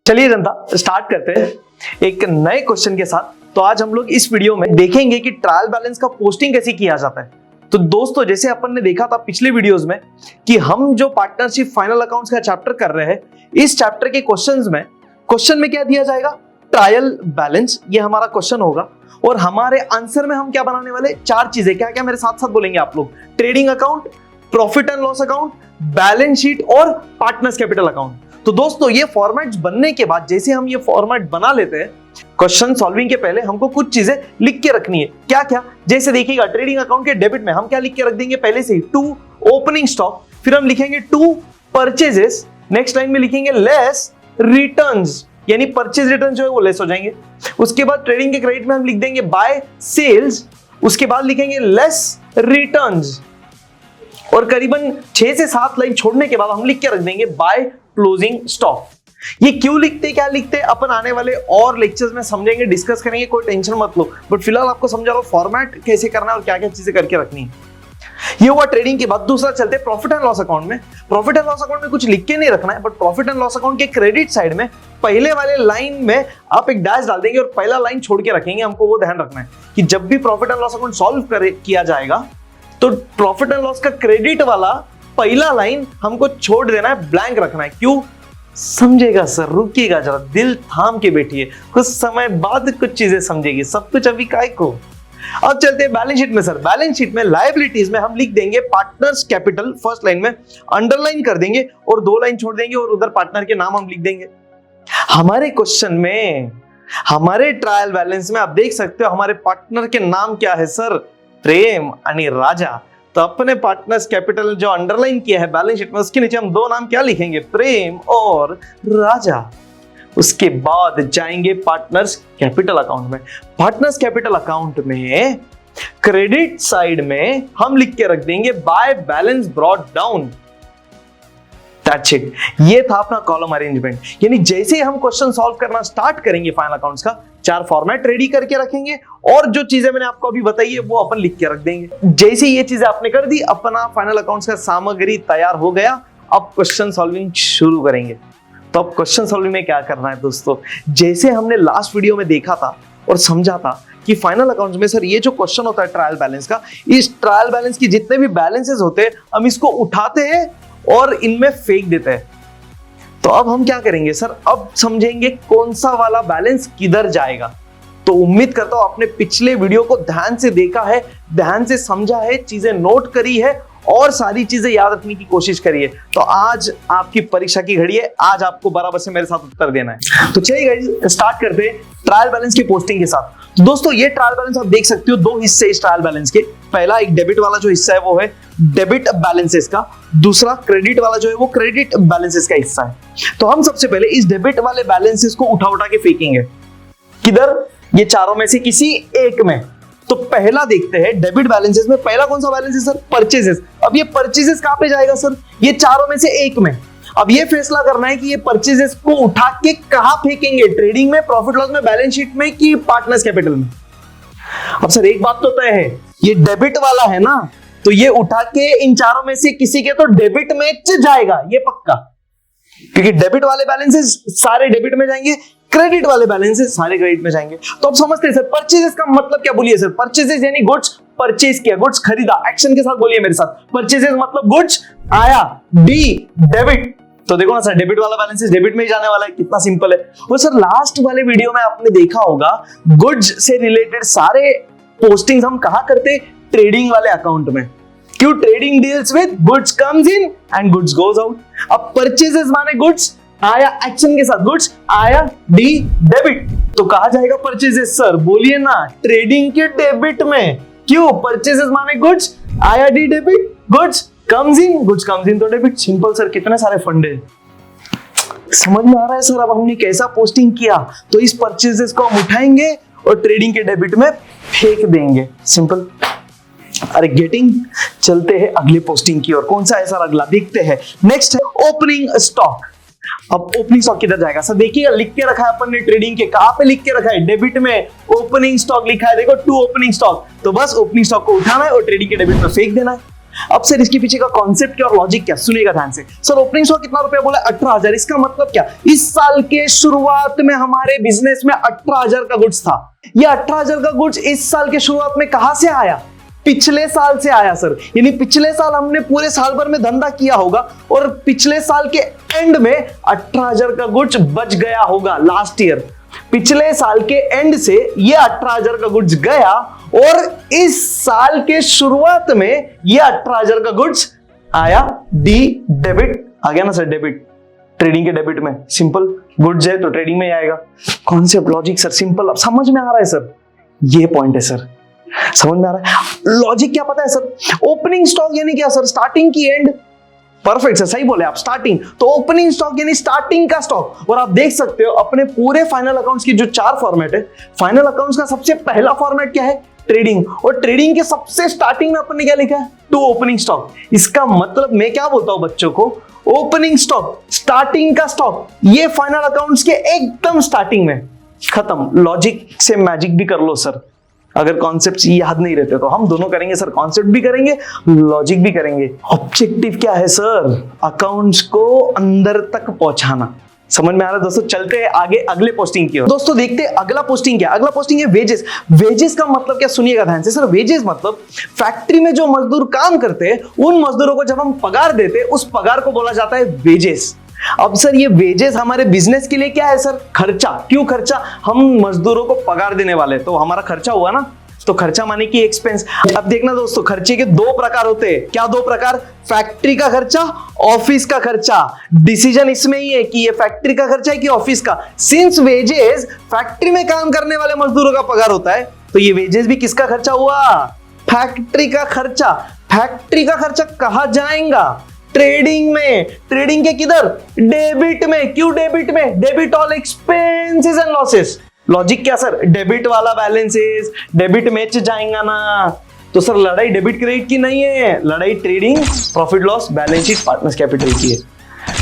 चलिए जनता स्टार्ट करते हैं एक नए क्वेश्चन के साथ। तो आज हम लोग इस वीडियो में देखेंगे कि ट्रायल बैलेंस का पोस्टिंग कैसे किया जाता है। तो दोस्तों जैसे अपन ने देखा था पिछले वीडियोस में कि हम जो पार्टनरशिप फाइनल अकाउंट्स का चैप्टर कर रहे हैं, इस चैप्टर के क्वेश्चन में क्या दिया जाएगा, ट्रायल बैलेंस, ये हमारा क्वेश्चन होगा। और हमारे आंसर में हम क्या बनाने वाले, चार चीजें, क्या क्या मेरे साथ साथ बोलेंगे आप लोग, trading account, profit and loss account, balance sheet और पार्टनर्स कैपिटल अकाउंट। तो दोस्तों ये फॉर्मेट्स बनने के बाद जैसे हम ये फॉर्मेट बना लेते हैं, क्वेश्चन सॉल्विंग के पहले हमको कुछ चीजें लिख के रखनी है। क्या क्या, जैसे देखिएगा ट्रेडिंग अकाउंट के डेबिट में हम क्या लिख के रख देंगे पहले से ही, टू ओपनिंग स्टॉक, फिर हम लिखेंगे टू परचेजेस, नेक्स्ट लाइन में लिखेंगे लेस रिटर्न्स, यानी परचेज रिटर्न जो है वो लेस हो जाएंगे। उसके बाद ट्रेडिंग के क्रेडिट में हम लिख देंगे बाय सेल्स, उसके बाद लिखेंगे लेस रिटर्न्स, और करीबन 6 से 7 लाइन छोड़ने के बाद हम लिख के रख देंगे बाय क्लोजिंग स्टॉक। ये क्यों लिखते, क्या लिखते, अपन आने वाले और लेक्चर्स में समझेंगे, डिस्कस करेंगे, कोई टेंशन मत लो। बट फिलहाल आपको समझा रहा हूं फॉर्मेट कैसे करना है और क्या क्या चीजें करके रखनी है। ये हुआ ट्रेडिंग के बाद। दूसरा चलते प्रॉफिट एंड लॉस अकाउंट में। प्रॉफिट एंड लॉस अकाउंट में कुछ लिख के नहीं रखना है, but profit and loss account के क्रेडिट साइड में पहले वाले लाइन में आप एक डैश डाल देंगे और पहला लाइन छोड़ के रखेंगे। हमको वो ध्यान रखना है कि जब भी profit and loss account solve किया जाएगा तो प्रॉफिट एंड लॉस का क्रेडिट वाला पहला लाइन हमको छोड़ देना है, ब्लैंक रखना है। क्यों, समझेगा सर, रुकिएगा जरा, दिल थाम के बैठिए, कुछ समय बाद कुछ चीजें समझेगी, सब कुछ अभी काय को। अब चलते हैं बैलेंस शीट में। सर बैलेंस शीट में लायबिलिटीज में हम लिख देंगे पार्टनर्स कैपिटल, फर्स्ट लाइन में अंडरलाइन कर देंगे और 2 लाइन छोड़ देंगे और उधर पार्टनर के नाम हम लिख देंगे। हमारे क्वेश्चन में, हमारे ट्रायल बैलेंस में आप देख सकते हो हमारे पार्टनर के नाम क्या है सर, प्रेम आणि राजा। तो अपने पार्टनर्स कैपिटल जो अंडरलाइन किया है बैलेंस शीट में, उसके नीचे हम 2 नाम क्या लिखेंगे, प्रेम और राजा। उसके बाद जाएंगे पार्टनर्स कैपिटल अकाउंट में। पार्टनर्स कैपिटल अकाउंट में क्रेडिट साइड में हम लिख के रख देंगे by balance brought down. That's it. ये था अपना कॉलम अरेंजमेंट। यानी जैसे हम क्वेश्चन सॉल्व करना स्टार्ट करेंगे फाइनल अकाउंट्स का, 4 फॉर्मेट रेडी करके रखेंगे और जो चीजें मैंने आपको अभी बताई है वो अपन लिख के रख देंगे। जैसे ये चीजें आपने कर दी, अपना फाइनल अकाउंट्स का सामग्री तैयार हो गया। अब क्वेश्चन सॉल्विंग शुरू करेंगे। तो अब क्वेश्चन सॉल्विंग में क्या करना है दोस्तों, जैसे हमने लास्ट वीडियो में देखा था और समझा था कि फाइनल अकाउंट्स में सर ये जो क्वेश्चन होता है ट्रायल बैलेंस का, इस ट्रायल बैलेंस की जितने भी बैलेंसेस होते हैं हम इसको उठाते हैं और इनमें फेंक देते हैं। तो अब हम क्या करेंगे सर, अब समझेंगे कौन सा वाला बैलेंस किधर जाएगा। तो उम्मीद करता हूं आपने पिछले वीडियो को ध्यान से देखा है, ध्यान से समझा है, चीजें नोट करी है और सारी चीजें याद रखने की कोशिश करी है। तो आज आपकी परीक्षा की घड़ी है, आज आपको बराबर से मेरे साथ उत्तर देना है। तो चलिए गाइस स्टार्ट करते हैं ट्रायल बैलेंस की पोस्टिंग के साथ। दोस्तों ये ट्रायल बैलेंस आप देख सकते हो, 2 हिस्से इस ट्रायल बैलेंस के। पहला एक डेबिट वाला जो हिस्सा है वो है डेबिट बैलेंसेस का, दूसरा क्रेडिट वाला जो है वो क्रेडिट बैलेंसेस का हिस्सा है। तो हम सबसे पहले इस डेबिट वाले बैलेंसेस को उठा उठा के फेंकेंगे। किधर, ये चारों में से किसी एक में। तो पहला देखते हैं डेबिट बैलेंसेस में, पहला कौन सा बैलेंस है सर, परचेजेस। अब ये परचेजेस कहां पे जाएगा सर, ये चारों में से एक में। अब ये फैसला करना है कि ये परचेजेस को उठा के कहां फेंकेंगे, ट्रेडिंग में, प्रॉफिट लॉस में, बैलेंस शीट में कि पार्टनर्स कैपिटल में। अब सर एक बात तो तय है, ये डेबिट वाला है ना, तो ये उठा के इन चारों में से किसी के तो डेबिट में जाएगा, ये पक्का, क्योंकि डेबिट वाले बैलेंसेस सारे डेबिट में जाएंगे, क्रेडिट वाले बैलेंसेस सारे क्रेडिट में जाएंगे। तो अब समझते हैं सर परचेजेस का मतलब क्या, बोलिए सर। परचेजेस यानी गुड्स परचेज किया, गुड्स खरीदा, एक्शन के साथ बोलिए मेरे साथ। परचेजेस मतलब गुड्स आया, डी डेबिट। तो देखो ना सर, डेबिट वाला बैलेंसेस डेबिट में ही जाने वाला है, कितना सिंपल है। और सर लास्ट वाले वीडियो में आपने देखा होगा गुड्स से रिलेटेड सारे पोस्टिंग्स हम कहां करते, ट्रेडिंग वाले अकाउंट में। क्यों, trading deals with goods comes in and goods goes out. अब परचेजेस माने गुड्स आया, एक्शन के साथ गुड्स आया, डी डेबिट। तो कहा जाएगा परचेजेस सर, बोलिए ना, ट्रेडिंग के डेबिट में। क्यों, परचेजेस माने गुड्स आया, D debit, goods comes in तो डेबिट। सिंपल सर, कितने सारे फंडे समझ में आ रहा है सर। अब हमने कैसा पोस्टिंग किया, तो इस परचेजेस को हम उठाएंगे और ट्रेडिंग के डेबिट में फेंक देंगे, सिंपल। अरे गेटिंग, चलते हैं अगले पोस्टिंग की ओर। कौन सा है सर अगला, देखते हैं। नेक्स्ट है ओपनिंग स्टॉक। अब ओपनिंग स्टॉक किधर जाएगा सर, देखिएगा लिख के रखा है अपन ने ट्रेडिंग के, कहां पे लिख के रखा है, डेबिट में ओपनिंग स्टॉक लिखा है, देखो 2 ओपनिंग स्टॉक। तो बस ओपनिंग स्टॉक को उठाना है और ट्रेडिंग के डेबिट में फेंक देना है। अब सर इसके पीछे का कॉन्सेप्ट क्या और लॉजिक क्या, सुनिएगा ध्यान से। सर ओपनिंग स्टॉक कितना रुपया बोला, 18,000। इसका मतलब क्या, इस साल के शुरुआत में हमारे बिजनेस में 18,000 का गुड्स था। ये 18,000 का गुड्स इस साल के शुरुआत में कहां से आया, पिछले साल से आया सर। यानी पिछले साल हमने पूरे साल भर में धंधा किया होगा और पिछले साल के एंड में 18,000 का गुड्स बच गया होगा लास्ट ईयर। पिछले साल के एंड से ये 18,000 का गुड्स गया और इस साल के शुरुआत में ये 18,000 का गुड्स आया। डेबिट आ गया ना सर, डेबिट ट्रेडिंग के डेबिट में, सिंपल गुड्स है तो ट्रेडिंग में आएगा। कॉन्सेप्ट लॉजिक सर सिंपल, अब समझ में आ रहा है सर, ये पॉइंट है सर, समझ में आ रहा है। लॉजिक क्या पता है सर, ओपनिंग स्टॉक यानी क्या सर, स्टार्टिंग की एंड। परफेक्ट सर, सही बोले आप, स्टार्टिंग। तो ओपनिंग स्टॉक यानी स्टार्टिंग का स्टॉक। और आप देख सकते हो अपने पूरे फाइनल अकाउंट्स की जो 4 फॉर्मेट है, फाइनल अकाउंट्स का सबसे पहला फॉर्मेट क्या है, ट्रेडिंग। और ट्रेडिंग के सबसे स्टार्टिंग में अपन ने क्या लिखा है, टू ओपनिंग स्टॉक। इसका मतलब मैं क्या बोलता हूं बच्चों को, ओपनिंग स्टॉक स्टार्टिंग का स्टॉक, ये फाइनल अकाउंट्स के एकदम स्टार्टिंग में खत्म। लॉजिक से मैजिक भी कर लो सर, अगर कॉन्सेप्ट याद नहीं रहते तो हम दोनों करेंगे सर, कॉन्सेप्ट भी करेंगे लॉजिक भी करेंगे। ऑब्जेक्टिव क्या है सर, अकाउंट्स को अंदर तक पहुंचाना। समझ में आ रहा है दोस्तों, चलते हैं आगे अगले पोस्टिंग की ओर। दोस्तों देखते हैं अगला पोस्टिंग क्या, अगला पोस्टिंग है वेजेस। वेजेस का मतलब क्या, सुनिएगा ध्यान से सर। वेजेस मतलब फैक्ट्री में जो मजदूर काम करते हैं उन मजदूरों को जब हम पगार देते हैं उस पगार को बोला जाता है वेजेस। अब सर ये वेजेस हमारे बिजनेस के लिए क्या है सर, खर्चा। क्यों खर्चा, हम मजदूरों को पगार देने वाले तो हमारा खर्चा हुआ ना, तो खर्चा माने कि एक्सपेंस। अब देखना दोस्तों, खर्चे के 2 प्रकार होते हैं। क्या 2 प्रकार, फैक्ट्री का खर्चा, ऑफिस का खर्चा। डिसीजन इसमें ही है कि ये फैक्ट्री का खर्चा है कि ऑफिस का। सिंस वेजेस फैक्ट्री में काम करने वाले मजदूरों का पगार होता है तो ये वेजेस भी किसका खर्चा हुआ, फैक्ट्री का खर्चा। फैक्ट्री का खर्चा कहां जाएगा, ट्रेडिंग में। ट्रेडिंग के किधर, डेबिट में। क्यों डेबिट में, debit all expenses and losses. Logic क्या सर, डेबिट वाला बैलेंसेस डेबिट में जाएगा ना। तो सर लड़ाई डेबिट क्रेडिट की नहीं है, लड़ाई trading profit loss balance sheet partners capital की है।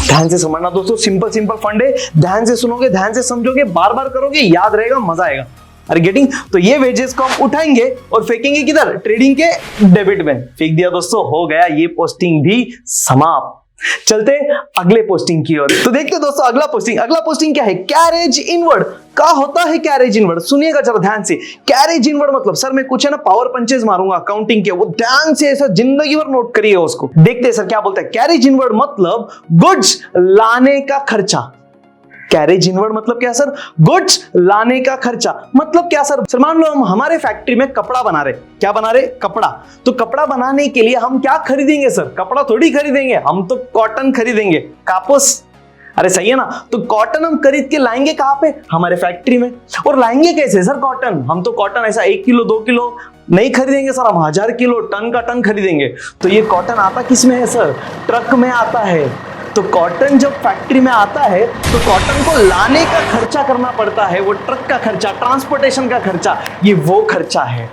ध्यान से समझना दोस्तों, सिंपल फंड है, ध्यान से सुनोगे, ध्यान से समझोगे, बार बार करोगे, याद रहेगा, मजा आएगा। अरे गेटिंग, तो ये वेजेस को हम उठाएंगे और फेंकेंगे किधर, ट्रेडिंग के डेबिट में। फेंक दिया दोस्तों, हो गया ये पोस्टिंग भी समाप्त। चलते अगले पोस्टिंग की ओर। तो देखते दोस्तों अगला पोस्टिंग क्या है, कैरेज इनवर्ड। क्या होता है कैरेज इनवर्ड, सुनिएगा जरा ध्यान से। कैरेज इनवर्ड मतलब सर मैं कुछ है ना पावर पंचेस मारूंगा अकाउंटिंग के, वो ध्यान से ऐसा जिंदगी भर नोट करिए उसको। देखते हैं सर क्या बोलता है। कैरेज इनवर्ड मतलब गुड्स लाने का खर्चा। कैरेज इनवर्ड मतलब क्या सर, गुड्स लाने का खर्चा। मतलब क्या सर, मान लो हम हमारे फैक्ट्री में कपड़ा बना रहे, क्या बना रहे, कपड़ा। तो कपड़ा बनाने के लिए हम क्या खरीदेंगे सर, कपड़ा थोड़ी खरीदेंगे, हम तो कॉटन खरीदेंगे, कापूस। अरे सही है ना, तो कॉटन हम खरीद के लाएंगे कहां पे, हमारे फैक्ट्री में। और लाएंगे कैसे सर कॉटन, हम तो कॉटन ऐसा 1 किलो 2 किलो नहीं खरीदेंगे सर, हम 1000 किलो टन का टन खरीदेंगे। तो ये कॉटन आता किस में है सर, ट्रक में आता है। तो कॉटन जब फैक्ट्री में आता है तो कॉटन को लाने का खर्चा करना पड़ता है, वो ट्रक का खर्चा, ट्रांसपोर्टेशन का खर्चा, ये वो खर्चा है।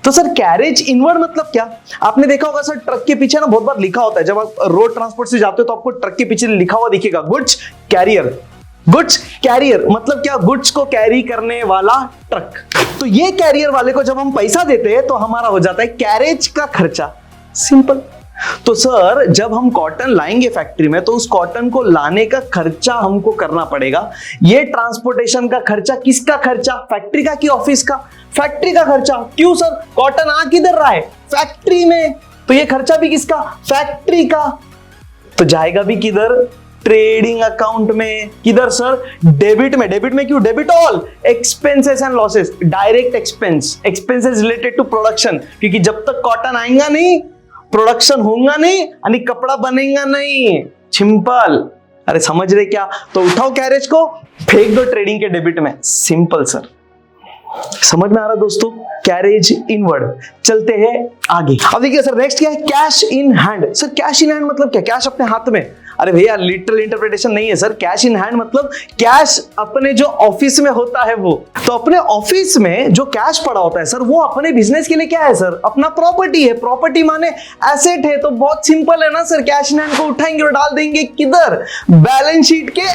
तो सर कैरेज इनवर्ड मतलब क्या, आपने देखा होगा सर ट्रक के पीछे ना बहुत बार लिखा होता है, जब आप रोड ट्रांसपोर्ट से जाते हो तो आपको ट्रक के पीछे लिखा हुआ दिखेगा गुड्स कैरियर। गुड्स कैरियर मतलब क्या, गुड्स को कैरी करने वाला ट्रक। तो ये कैरियर वाले को जब हम पैसा देते हैं तो हमारा हो जाता है कैरेज का खर्चा, सिंपल। तो सर जब हम कॉटन लाएंगे फैक्ट्री में तो उस कॉटन को लाने का खर्चा हमको करना पड़ेगा। ये ट्रांसपोर्टेशन का खर्चा किसका खर्चा, फैक्ट्री का कि ऑफिस का, फैक्ट्री का खर्चा। क्यों सर, कॉटन आ किधर रहा है, फैक्ट्री में, तो ये खर्चा भी किसका, फैक्ट्री का। तो जाएगा भी किधर, ट्रेडिंग अकाउंट में। किधर सर, डेबिट में। डेबिट में क्यों, debit all expenses and losses, direct expense, expenses related to production, क्योंकि जब तक कॉटन आएगा नहीं प्रोडक्शन होगा नहीं आणि कपड़ा बनेगा नहीं, सिंपल। अरे समझ रहे क्या, तो उठाओ कैरेज को फेंक दो ट्रेडिंग के डेबिट में, सिंपल सर। समझ में आ रहा दोस्तों, कैरेज इनवर्ड। चलते हैं आगे। अब देखिए सर नेक्स्ट क्या है, cash in hand. Sir cash in hand मतलब क्या, कैश अपने हाथ में। अरे भैया लिटरल इंटरप्रिटेशन नहीं है सर, कैश इन हैंड मतलब कैश अपने जो ऑफिस में होता है वो। तो अपने ऑफिस में जो कैश पड़ा होता है सर वो अपने बिजनेस के लिए क्या है सर, अपना प्रॉपर्टी है। प्रॉपर्टी माने एसेट है, तो बहुत सिंपल है ना सर, कैश इन हैंड को उठाएंगे और डाल देंगे किधर, बैलेंस शीट के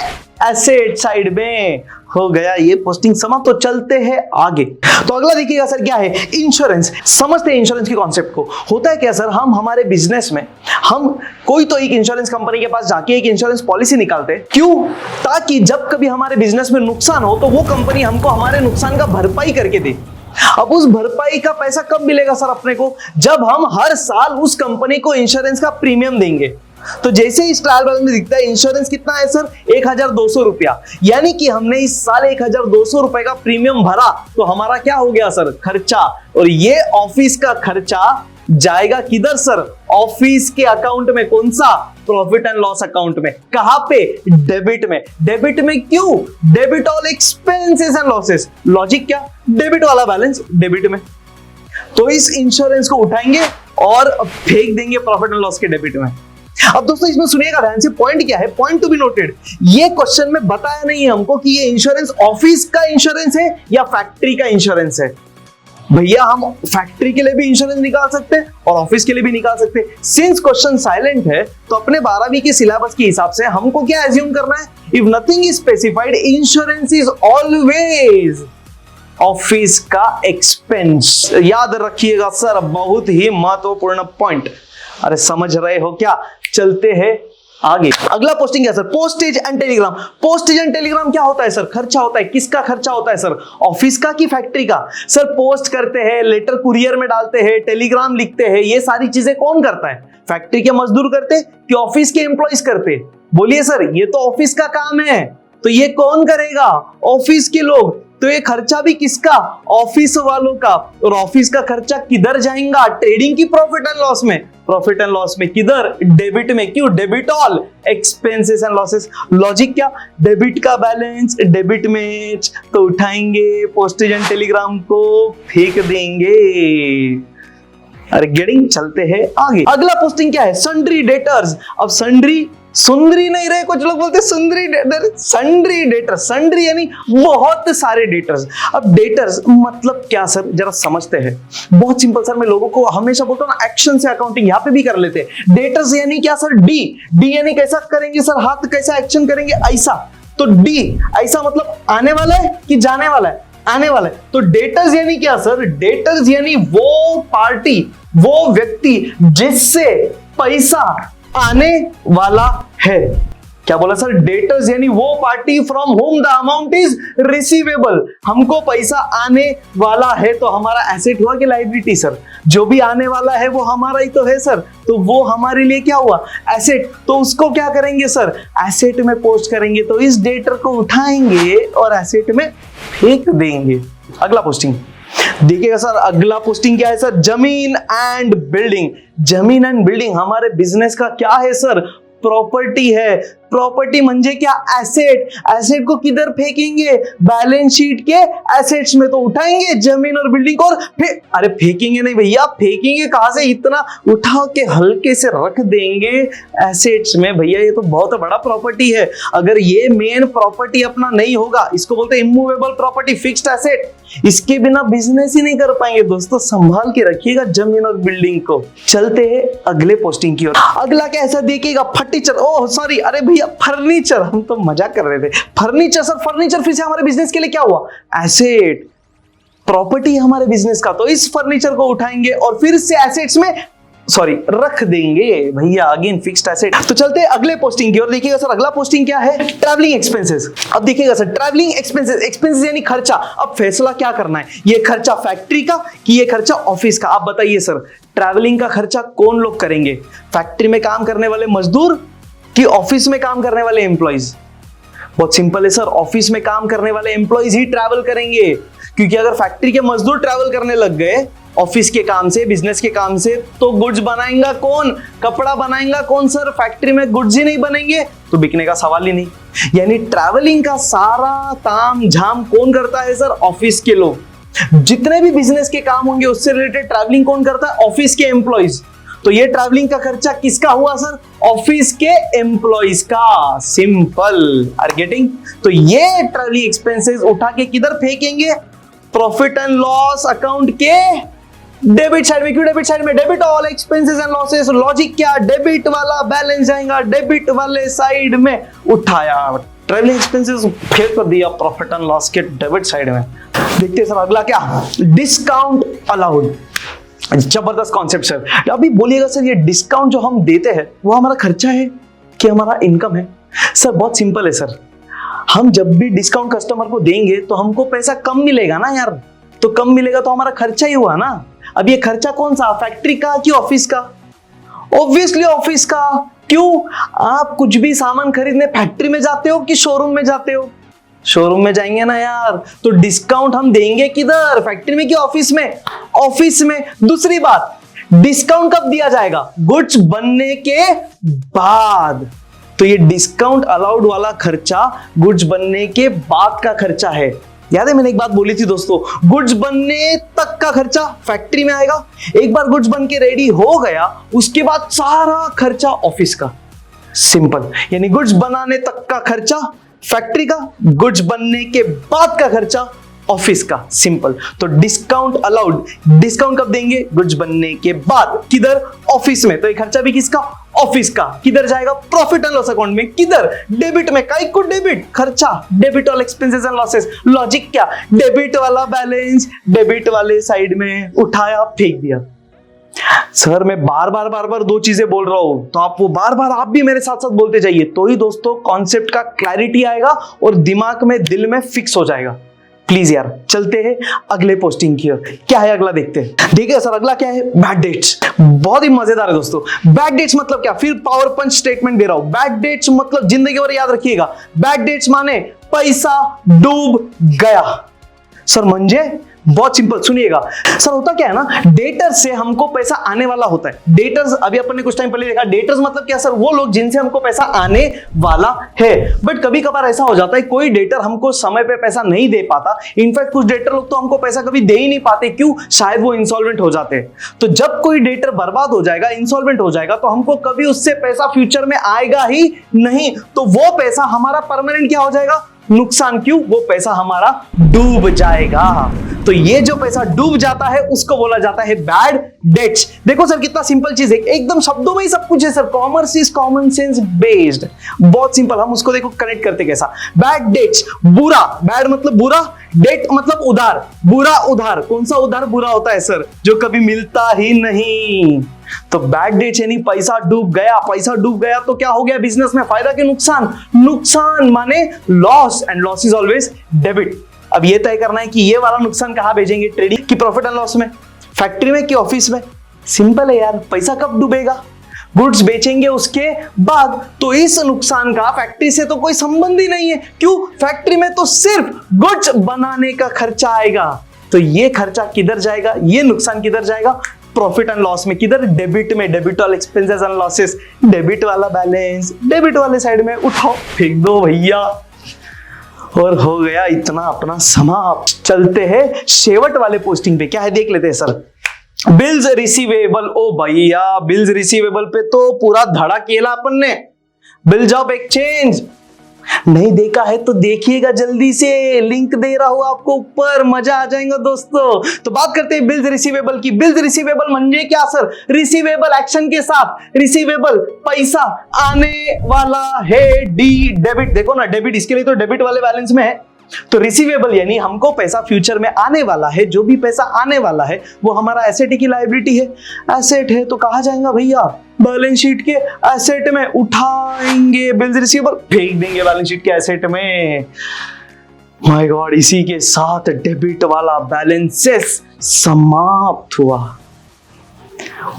एसेट साइड में। हो गया ये पोस्टिंग समाप्त। तो चलते हैं आगे। तो अगला देखिएगा सर क्या है, इंश्योरेंस। समझते हैं इंश्योरेंस के कॉन्सेप्ट को। होता है क्या सर, हम हमारे बिजनेस में हम कोई तो एक इंश्योरेंस कंपनी के पास जाके एक इंश्योरेंस पॉलिसी निकालते हैं। क्यों? ताकि जब कभी हमारे बिजनेस में नुकसान हो तो वो कंपनी हमको हमारे नुकसान का भरपाई करके दे। अब उस भरपाई का पैसा कब मिलेगा सर अपने को? जब हम हर साल उस कंपनी को इंश्योरेंस का प्रीमियम देंगे। तो जैसे इस ट्रायल बैलेंस में दिखता है इंश्योरेंस कितना है सर, 1200 रुपया। यानी कि हमने इस साल 1200 रुपए का प्रीमियम भरा तो हमारा क्या हो गया सर, खर्चा। और ये ऑफिस का खर्चा जाएगा किधर सर, ऑफिस के अकाउंट में। कौन सा? प्रॉफिट एंड लॉस अकाउंट में। कहां पे? डेबिट में। डेबिट में क्यों? Debit all expenses and losses. Logic क्या? डेबिट वाला बैलेंस डेबिट में। तो इस इंश्योरेंस को उठाएंगे और फेंक देंगे प्रॉफिट एंड लॉस के डेबिट में। अब दोस्तों इसमें सुनिएगा ध्यान से, पॉइंट क्या है, पॉइंट टू बी नोटेड। ये क्वेश्चन में बताया नहीं है हमको कि ये इंश्योरेंस ऑफिस का इंश्योरेंस है या फैक्ट्री का इंश्योरेंस है। भैया हम फैक्ट्री के लिए भी इंश्योरेंस निकाल सकते हैं और ऑफिस के लिए भी निकाल सकते हैं। सिंस क्वेश्चन साइलेंट है तो अपने 12वीं के सिलेबस के हिसाब से हमको क्या एज्यूम करना है, if nothing is specified insurance is always office का एक्सपेंस। याद रखिएगा सर, बहुत ही महत्वपूर्ण पॉइंट। अरे समझ रहे हो क्या? चलते हैं आगे। अगला पोस्टिंग क्या sir, postage and Telegram. Postage and Telegram क्या होता है सर? खर्चा होता है। किसका खर्चा होता है सर, ऑफिस का कि फैक्ट्री का? सर पोस्ट करते हैं, लेटर कुरियर में डालते हैं, टेलीग्राम लिखते हैं, ये सारी चीजें कौन करता है? फैक्ट्री के मजदूर करते कि ऑफिस के एम्प्लॉइज करते? बोलिए सर, ये तो ऑफिस का काम है तो ये कौन करेगा? ऑफिस के लोग। तो ये खर्चा भी किसका? ऑफिस वालों का। और ऑफिस का खर्चा किधर जाएगा? ट्रेडिंग की प्रॉफिट एंड लॉस में। प्रॉफिट एंड लॉस में किधर? डेबिट में। क्यों? Debit all expenses and losses. Logic क्या? डेबिट का बैलेंस डेबिट में तो उठाएंगे, पोस्टेज एंड टेलीग्राम को फेंक देंगे। अरे गेटिंग? चलते हैं आगे। अगला पोस्टिंग क्या है, सन्ड्री डेटर्स। अब सन्ड्री सुंदरी नहीं रहे, कुछ लोग बोलते सुंदरी डेटर, सन्ड्री डेटर। सन्ड्री यानी बहुत सारे डेटर्स। अब डेटर्स मतलब क्या सर, जरा समझते हैं। बहुत सिंपल सर, मैं लोगों को हमेशा बोलता हूँ ना, एक्शन से अकाउंटिंग यहाँ पे भी कर लेते हैं। डेटर्स यानी क्या सर? डी। डी यानी कैसा करेंगे सर, हाथ कैसा एक्शन करेंगे, ऐसा। तो डी ऐसा मतलब आने वाला है कि जाने वाला है? आने वाला है। तो डेटर्स यानी क्या सर? डेटर्स यानी वो पार्टी, वो व्यक्ति जिससे पैसा आने वाला है। क्या बोला सर? डेटर्स यानी वो party from home the amount is receivable. हमको पैसा आने वाला है तो हमारा एसेट हुआ कि लायबिलिटी सर? जो भी आने वाला है वो हमारा ही तो है सर, तो वो हमारे लिए क्या हुआ? एसेट। तो उसको क्या करेंगे सर? एसेट में पोस्ट करेंगे। तो इस डेटर को उठाएंगे और एसेट में फेंक देंगे। अगला पोस्टिंग देखिएगा सर, अगला पोस्टिंग क्या है सर? जमीन एंड बिल्डिंग। जमीन एंड बिल्डिंग हमारे बिजनेस का क्या है सर? प्रॉपर्टी है। प्रॉपर्टी म्हणजे क्या? एसेट। एसेट को किधर फेंकेंगे? बैलेंस शीट के एसेट्स में। तो उठाएंगे जमीन और बिल्डिंग को और अरे फेंकेंगे नहीं भैया, फेंकेंगे कहां से? इतना उठा के हल्के से रख देंगे एसेट्स में। भैया ये तो बहुत बड़ा प्रॉपर्टी है। अगर ये मेन प्रॉपर्टी अपना नहीं होगा, इसको बोलते हैं इमूवेबल प्रॉपर्टी, फिक्स्ड एसेट, इसके बिना बिजनेस ही नहीं कर पाएंगे। दोस्तों संभाल के रखिएगा जमीन और बिल्डिंग को। चलते हैं अगले पोस्टिंग की ओर। अगला क्या ऐसा देखिएगा, फर्नीचर। ओह सॉरी, अरे भैया फर्नीचर, हम तो मजाक कर रहे थे। फर्नीचर सर, फर्नीचर फिर से हमारे बिजनेस के लिए क्या हुआ? एसेट, प्रॉपर्टी हमारे बिजनेस का। तो इस फर्नीचर को उठाएंगे और फिर से एसेट्स में रख देंगे भैया, अगेन फिक्स्ड एसेट। तो चलते हैं अगले पोस्टिंग की ओर। देखिएगा सर अगला पोस्टिंग क्या है? Travelling expenses. अब देखिएगा सर, ट्रैवलिंग एक्सपेंसेस, एक्सपेंसेस यानी खर्चा। अब फैसला क्या करना है, ये खर्चा फैक्ट्री का कि ये खर्चा ऑफिस का? आप बताइए सर, ट्रैवलिंग का खर्चा कौन लोग करेंगे? फैक्ट्री में काम करने वाले मजदूर कि ऑफिस में काम करने वाले एम्प्लॉइज? बहुत सिंपल है सर, ऑफिस में काम करने वाले एम्प्लॉइज ही ट्रैवल करेंगे। क्योंकि अगर फैक्ट्री के मजदूर ट्रैवल करने लग गए ऑफिस के काम से, बिजनेस के काम से, तो गुड्स बनाएगा कौन? कपड़ा बनाएगा कौन सर? फैक्ट्री में गुड्स ही नहीं बनेंगे तो बिकने का सवाल ही नहीं। यानी ट्रैवलिंग का सारा ताम झाम कौन करता है सर? ऑफिस के लोग। जितने भी बिजनेस के काम होंगे उससे रिलेटेड ट्रैवलिंग कौन करता है? ऑफिस के एम्प्लॉइज। तो ये ट्रैवलिंग का खर्चा किसका हुआ सर? ऑफिस के एम्प्लॉइज का। Simple, are getting? तो ये ट्रैवलिंग एक्सपेंसेस उठा के किधर फेंकेंगे? प्रॉफिट एंड लॉस अकाउंट के डेबिट साइड में। क्यों डेबिट साइड में? Debit all expenses and losses. Logic क्या? डेबिट वाला बैलेंस जाएगा डेबिट वाले साइड में, उठाया ट्रैवलिंग एक्सपेंसेस फेल कर दिया प्रॉफिट एंड लॉस के डेबिट साइड में। देखते हैं सर अगला क्या, डिस्काउंट अलाउड। जबरदस्त कॉन्सेप्ट सर। अभी बोलिएगा सर ये डिस्काउंट जो हम देते हैं वो हमारा खर्चा है कि हमारा इनकम है? सर बहुत सिंपल है सर, हम जब भी डिस्काउंट कस्टमर को देंगे तो हमको पैसा कम मिलेगा ना यार, तो कम मिलेगा तो हमारा खर्चा ही हुआ ना। अब ये खर्चा कौन सा, फैक्ट्री का कि ऑफिस का? ऑब्वियसली ऑफिस का। क्यों? आप कुछ भी सामान खरीदने फैक्ट्री में जाते हो कि शोरूम में जाते हो? शोरूम में जाएंगे ना यार, तो डिस्काउंट हम देंगे किधर, फैक्ट्री में कि ऑफिस में? ऑफिस में। दूसरी बात, डिस्काउंट कब दिया जाएगा? गुड्स बनने के बाद। तो ये डिस्काउंट अलाउड वाला खर्चा गुड्स बनने के बाद का खर्चा है। याद है मैंने एक बात बोली थी दोस्तों, गुड्स बनने तक का खर्चा फैक्ट्री में आएगा, एक बार गुड्स बन के रेडी हो गया उसके बाद सारा खर्चा ऑफिस का। सिंपल, यानी गुड्स बनाने तक का खर्चा फैक्ट्री का, गुड्स बनने के बाद का खर्चा ऑफिस का। सिंपल। तो डिस्काउंट अलाउड, डिस्काउंट कब देंगे? गुड्स बनने के बाद। किधर? ऑफिस में। तो ये खर्चा भी किसका? ऑफिस का। किधर जाएगा? प्रॉफिट एंड लॉस अकाउंट में। किधर? डेबिट में। काई को डेबिट? खर्चा, debit all expenses and losses. Logic क्या? डेबिट वाला बैलेंस डेबिट वाले साइड में उठाया, फेंक दिया। सर मैं बार बार दो चीजें बोल रहा हूं, तो आप वो बार आप भी मेरे साथ साथ बोलते जाइए, तो ही दोस्तों कॉन्सेप्ट का क्लैरिटी आएगा और दिमाग में, दिल में फिक्स हो जाएगा। प्लीज यार चलते हैं अगले पोस्टिंग की ओर। क्या है अगला, देखते हैं। देखिए सर अगला क्या है, बैड डेट्स। बहुत ही मजेदार है दोस्तों। बैड डेट्स मतलब क्या, फिर पावर पंच स्टेटमेंट दे रहा हूं। बैड डेट्स मतलब जिंदगी भर याद रखिएगा, बैड डेट्स माने पैसा डूब गया। सर म्हणजे बहुत सिंपल सुनिएगा सर, होता क्या है ना, डेटर्स से हमको पैसा आने वाला होता है। डेटर्स अभी अपन ने कुछ टाइम पहले देखा, डेटर्स मतलब क्या सर, वो लोग जिनसे हमको पैसा आने वाला है। बट कभी कभार ऐसा हो जाता है कोई डेटर हमको समय पे पैसा नहीं दे पाता। इनफैक्ट कुछ डेटर लोग तो हमको पैसा कभी दे ही नहीं पाते। क्यों? शायद वो इंसॉल्वेंट हो जाते हैं। तो जब कोई डेटर बर्बाद हो जाएगा, इंसॉल्वेंट हो जाएगा, तो हमको कभी उससे पैसा फ्यूचर में आएगा ही नहीं। तो वो पैसा हमारा परमानेंट क्या हो जाएगा, नुकसान। क्यों? वो पैसा हमारा डूब जाएगा। तो ये जो पैसा डूब जाता है उसको बोला जाता है बैड डेट्स। देखो सर कितना सिंपल चीज है, एकदम शब्दों में ही सब कुछ है sir. Commerce is common sense based. बहुत सिंपल, हम उसको देखो कनेक्ट करते कैसा। बैड डेट्स, बुरा, बैड मतलब बुरा, डेट मतलब उधार, बुरा उधार। कौन सा उधार बुरा होता है सर? जो कभी मिलता ही नहीं। तो बैड डेट्स यानी पैसा डूब गया। पैसा डूब गया तो क्या हो गया बिजनेस में, फायदा कि नुकसान? नुकसान माने loss, and loss is always debit. अब ये तय करना है कि ये वाला नुकसान कहां भेजेंगे, ट्रेडिंग की प्रॉफिट एंड लॉस में, फैक्ट्री में कि ऑफिस में? सिंपल है यार, पैसा कब डूबेगा? गुड्स बेचेंगे उसके बाद। तो इस नुकसान का फैक्ट्री से तो कोई संबंध ही नहीं है। क्यों? फैक्ट्री में तो सिर्फ गुड्स बनाने का खर्चा आएगा। तो ये खर्चा किधर जाएगा, ये नुकसान किधर जाएगा? प्रॉफिट एंड लॉस में। किधर? डेबिट में। Debit all expenses and losses, debit वाला बैलेंस डेबिट वाले साइड में उठाओ, फेंक दो भैया, और हो गया इतना अपना समाप्त। चलते हैं शेवट वाले पोस्टिंग पे। क्या है देख लेते हैं सर। Bills receivable. ओ भैया, बिल्स रिसीवेबल पे तो पूरा धड़ा केला अपन ने। बिल्स ऑफ एक्सचेंज नहीं देखा है तो देखिएगा जल्दी से, लिंक दे रहा हूं आपको ऊपर, मजा आ जाएगा दोस्तों। तो बात करते हैं बिल्स रिसीवेबल की। बिल्स रिसीवेबल म्हणजे क्या सर? रिसीवेबल एक्शन के साथ, रिसीवेबल पैसा आने वाला है। डी डेबिट, देखो ना डेबिट, इसके लिए तो डेबिट वाले बैलेंस में है। तो रिसीवेबल यानी हमको पैसा फ्यूचर में आने वाला है। जो भी पैसा आने वाला है वो हमारा एसेट की लायबिलिटी है। एसेट है तो कहां जाएगा भैया? बैलेंस शीट के एसेट में। उठाएंगे बिल्स रिसीवेबल, फेंक देंगे बैलेंस शीट के एसेट में। माय गॉड, इसी के साथ डेबिट वाला बैलेंसेस समाप्त हुआ।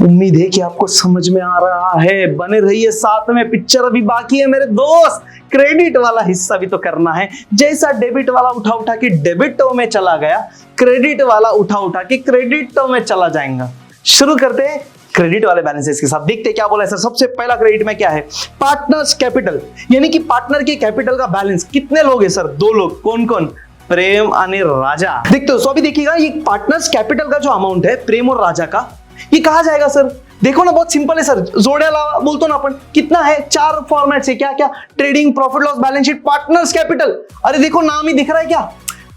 उम्मीद है कि आपको समझ में आ रहा है। बने रहिए साथ में, पिक्चर अभी बाकी है मेरे दोस्त। क्रेडिट वाला हिस्सा भी तो करना है। जैसा डेबिट वाला उठा के डेबिटो में चला गया, क्रेडिट वाला उठा के क्रेडिटो में चला जाएगा। शुरू करते हैं क्रेडिट वाले बैलेंसेस के साथ। देखते क्या बोला है सर। सबसे पहला क्रेडिट में क्या है? पार्टनर्स कैपिटल, यानी कि पार्टनर के कैपिटल का बैलेंस। कितने लोग हैं सर? 2 लोग। कौन कौन? प्रेम और राजा। देखते हो, सो अभी देखिएगा ये पार्टनर्स कैपिटल का जो अमाउंट है प्रेम और राजा का, ये कहा जाएगा सर? देखो ना बहुत सिंपल है सर, जोड़ेला बोलते ना अपन। कितना है? 4 फॉर्मेट से। क्या क्या? Trading, profit loss, balance sheet, partners capital. अरे देखो नाम ही दिख रहा है क्या?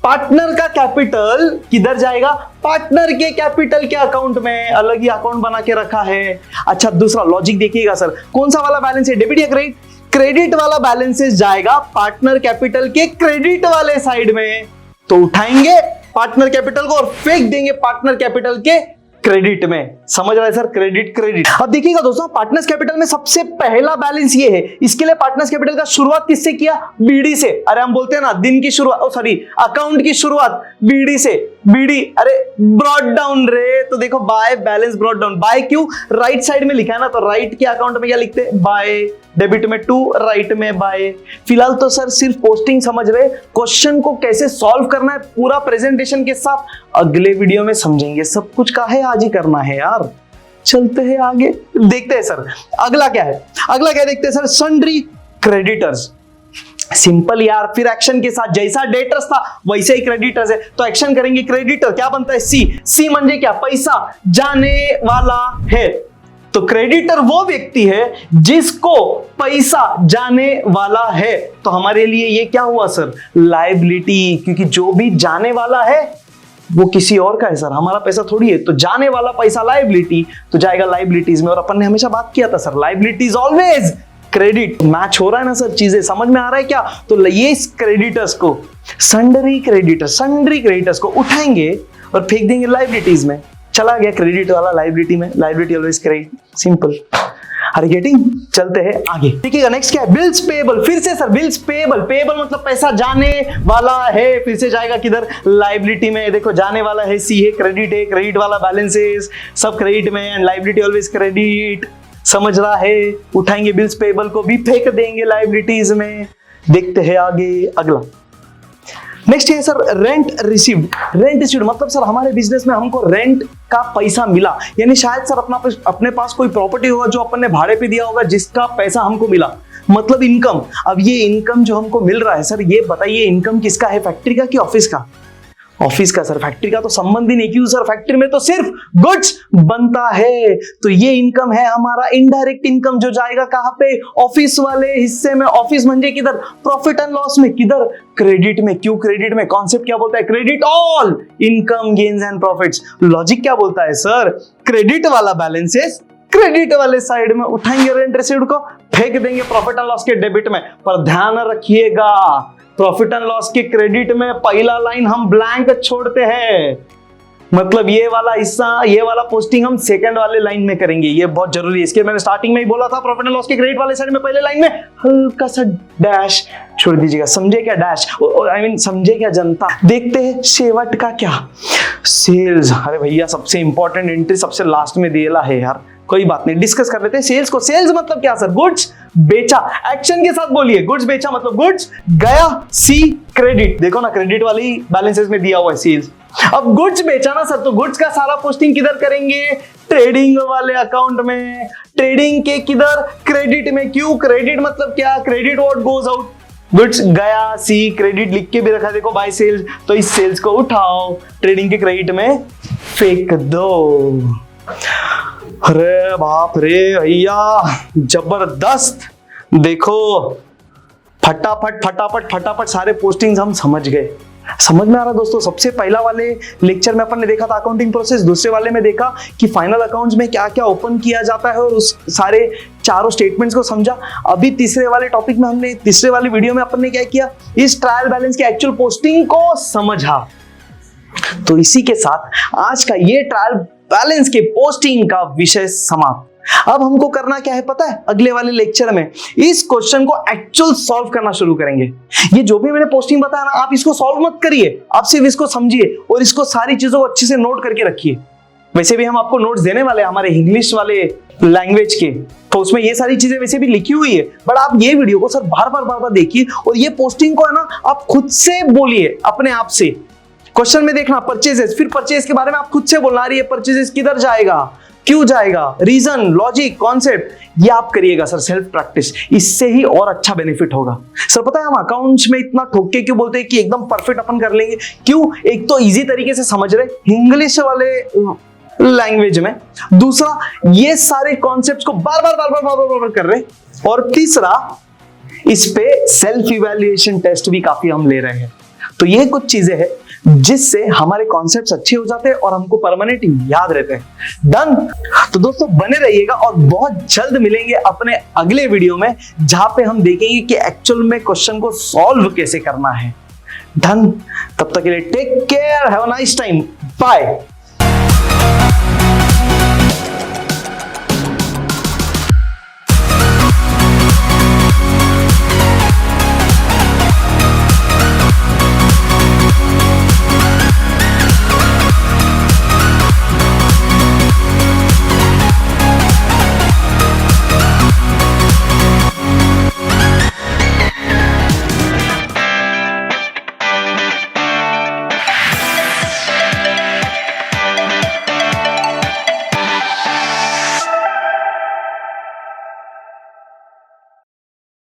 पार्टनर का कैपिटल किधर जाएगा? पार्टनर के कैपिटल के अकाउंट में, अलग ही अकाउंट बना के रखा है। अच्छा दूसरा लॉजिक देखिएगा सर, कौन सा वाला बैलेंस है, डेबिट या क्रेडिट? क्रेडिट वाला बैलेंसेस जाएगा पार्टनर कैपिटल के क्रेडिट वाले साइड में, तो उठाएंगे पार्टनर कैपिटल को और फेंक देंगे पार्टनर कैपिटल के क्रेडिट में। समझ रहे हैं सर, क्रेडिट क्रेडिट। अब देखिएगा दोस्तों, पार्टनर्स कैपिटल में सबसे पहला बैलेंस ये है, इसके लिए पार्टनर्स कैपिटल का शुरुआत किससे किया? बीडी से। अरे हम बोलते हैं ना दिन की शुरुआत, सॉरी अकाउंट की शुरुआत बीडी से। बीडी अरे ब्रॉड डाउन रे, तो देखो by balance brought down. By क्यों? राइट साइड में लिखा है ना, तो राइट के अकाउंट में क्या लिखते हैं? बाय। डेबिट में टू, राइट में बाय। फिलहाल तो सर सिर्फ पोस्टिंग समझ रहे, क्वेश्चन को कैसे सॉल्व करना है पूरा प्रेजेंटेशन के साथ अगले वीडियो में समझेंगे। सब कुछ का है आज ही करना है यार। चलते हैं आगे, देखते हैं सर अगला क्या है। अगला क्या देखते हैं सर? Sundry creditors. सिंपल यार, फिर एक्शन के साथ जैसा डेटर्स था वैसे ही क्रेडिटर्स है, तो एक्शन करेंगे। क्रेडिटर क्या बनता है? सी। सी म्हणजे क्या? पैसा जाने वाला है। तो क्रेडिटर वो व्यक्ति है जिसको पैसा जाने वाला है, तो हमारे लिए ये क्या हुआ सर? लायबिलिटी, क्योंकि जो भी जाने वाला है वो किसी और का है सर, हमारा पैसा थोड़ी है। तो जाने वाला पैसा लायबिलिटी, तो जाएगा लायबिलिटीज में। और अपन ने हमेशा बात किया था sir, liabilities always credit. Match हो रहा है ना सर, चीजें समझ में आ रहा है क्या? तो ये क्रेडिटर्स को सन्ड्री क्रेडिटर्स को उठाएंगे और फेंक देंगे लायबिलिटीज में। चला गया क्रेडिट वाला लायबिलिटी में, liability always credit, simple. Are getting? चलते हैं आगे। देखिएगा नेक्स्ट क्या है? Bills payable. फिर से सर बिल्स पेएबल। पेएबल मतलब पैसा जाने वाला है, फिर से जाएगा किधर? लायबिलिटी में। देखो जाने वाला है सी है, क्रेडिट वाला बैलेंसेस सब क्रेडिट में, एंड लायबिलिटी ऑलवेज क्रेडिट। समझ रहा है? उठाएंगे बिल्स पेएबल को भी फेंक देंगे लायबिलिटीज में। देखते हैं आगे अगला। नेक्स्ट है sir rent received. Rent received मतलब सर हमारे बिजनेस में हमको रेंट का पैसा मिला, यानी शायद सर अपने पास कोई प्रॉपर्टी होगा जो अपन ने भाड़े पे दिया होगा जिसका पैसा हमको मिला, मतलब इनकम। अब ये इनकम जो हमको मिल रहा है सर, ये बताइए इनकम किसका है? फैक्ट्री का कि ऑफिस का? ऑफिस का सर। फैक्ट्री का तो संबंध ही नहीं, क्यों सर? फैक्ट्री में तो सिर्फ गुड्स बनता है। तो ये इनकम है हमारा इनडायरेक्ट इनकम, जो जाएगा कहां पे? ऑफिस वाले हिस्से में। ऑफिस म्हणजे किधर? प्रॉफिट एंड लॉस में। किधर? क्रेडिट में। क्यों क्रेडिट में? कॉन्सेप्ट क्या बोलता है? Credit all income gains and profits. Logic क्या बोलता है सर? क्रेडिट वाला बैलेंसेस क्रेडिट वाले साइड में उठाएंगे, रेंट रिसीव्ड को फेंक देंगे प्रॉफिट एंड लॉस के डेबिट में। पर ध्यान रखिएगा, प्रॉफिट एंड लॉस के क्रेडिट में पहला लाइन हम ब्लैंक छोड़ते हैं, मतलब ये वाला हिस्सा, ये वाला पोस्टिंग हम सेकंड वाले लाइन में करेंगे। ये बहुत जरूरी है, इसके मैंने स्टार्टिंग में ही बोला था, प्रॉफिट एंड लॉस के क्रेडिट वाले साइड में पहले लाइन में हल्का सा डैश छोड़ दीजिएगा। समझे क्या डैश? आई मीन समझे क्या जनता? देखते हैं शेवट का क्या? सेल्स। अरे भैया सबसे इंपॉर्टेंट एंट्री सबसे लास्ट में दिया है यार, कोई बात नहीं, डिस्कस कर लेते हैं सेल्स को। सेल्स मतलब क्या सर? गुड्स बेचा। एक्शन के साथ बोलिए, गुड्स बेचा मतलब गुड्स गया। सी क्रेडिट, देखो ना क्रेडिट वाली बैलेंसेस में दिया हुआ है सेल्स। अब गुड्स बेचा ना सर, तो गुड्स का सारा पोस्टिंग किधर करेंगे? ट्रेडिंग वाले अकाउंट में। ट्रेडिंग के किधर? क्रेडिट में। क्यों? क्रेडिट मतलब क्या? Credit what goes out, goods गया। सी क्रेडिट लिख के भी रखा, देखो बाय सेल्स, तो इस सेल्स को उठाओ ट्रेडिंग के क्रेडिट में फेंक दो। अरे बाप रे भैया जबरदस्त। देखो फटाफट सारे पोस्टिंग्स हम समझ गए। समझ में आ रहा दोस्तों? सबसे पहला वाले लेक्चर में अपन ने देखा था अकाउंटिंग प्रोसेस, दूसरे वाले में देखा कि फाइनल अकाउंट्स में क्या क्या ओपन किया जाता है और उस सारे चारों स्टेटमेंट्स को समझा। अभी तीसरे वाले टॉपिक में हमने, तीसरे वाली वीडियो में अपन ने क्या किया? इस ट्रायल बैलेंस के एक्चुअल पोस्टिंग को समझा। तो इसी के साथ आज का ये ट्रायल बैलेंस के पोस्टिंग का विषय समाप्त। अब हमको करना क्या है पता है? अगले वाले लेक्चर में इस क्वेश्चन को एक्चुअल सॉल्व करना शुरू करेंगे। ये जो भी मैंने पोस्टिंग बताया ना, आप इसको सॉल्व मत करिए, आप सिर्फ इसको समझिए और इसको सारी चीजों को अच्छे से नोट करके रखिए। वैसे भी हम आपको नोट्स देने वाले हैं हमारे इंग्लिश वाले लैंग्वेज के, तो उसमें ये सारी चीजें वैसे भी लिखी हुई है, बट आप ये वीडियो को सर बार बार देखिए और ये पोस्टिंग को है ना आप खुद से बोलिए अपने आप से। क्वेश्चन में देखना परचेजेस, फिर परचेज के बारे में आप खुद से बोलना, रही है परचेजेस किधर जाएगा, क्यों जाएगा, रीजन, लॉजिक, कॉन्सेप्ट, ये आप करिएगा सर सेल्फ प्रैक्टिस। इससे ही और अच्छा बेनिफिट होगा। सर पता है हम अकाउंट्स में इतना ठोक के क्यों बोलते हैं कि एकदम परफेक्ट अपन कर लेंगे? क्यों? एक तो इजी तरीके से समझ रहे इंग्लिश वाले लैंग्वेज में, दूसरा ये सारे कॉन्सेप्ट्स को बार बार कर रहे, और तीसरा इस पे सेल्फ इवैल्यूएशन टेस्ट भी काफी हम ले रहे हैं। तो ये कुछ चीजें हैं जिससे हमारे कॉन्सेप्ट्स अच्छे हो जाते हैं और हमको परमानेंट याद रहते हैं। डन। तो दोस्तों बने रहिएगा और बहुत जल्द मिलेंगे अपने अगले वीडियो में, जहां पे हम देखेंगे कि एक्चुअल में क्वेश्चन को सॉल्व कैसे करना है। डन। तब तक के लिए take care, have a nice time, bye.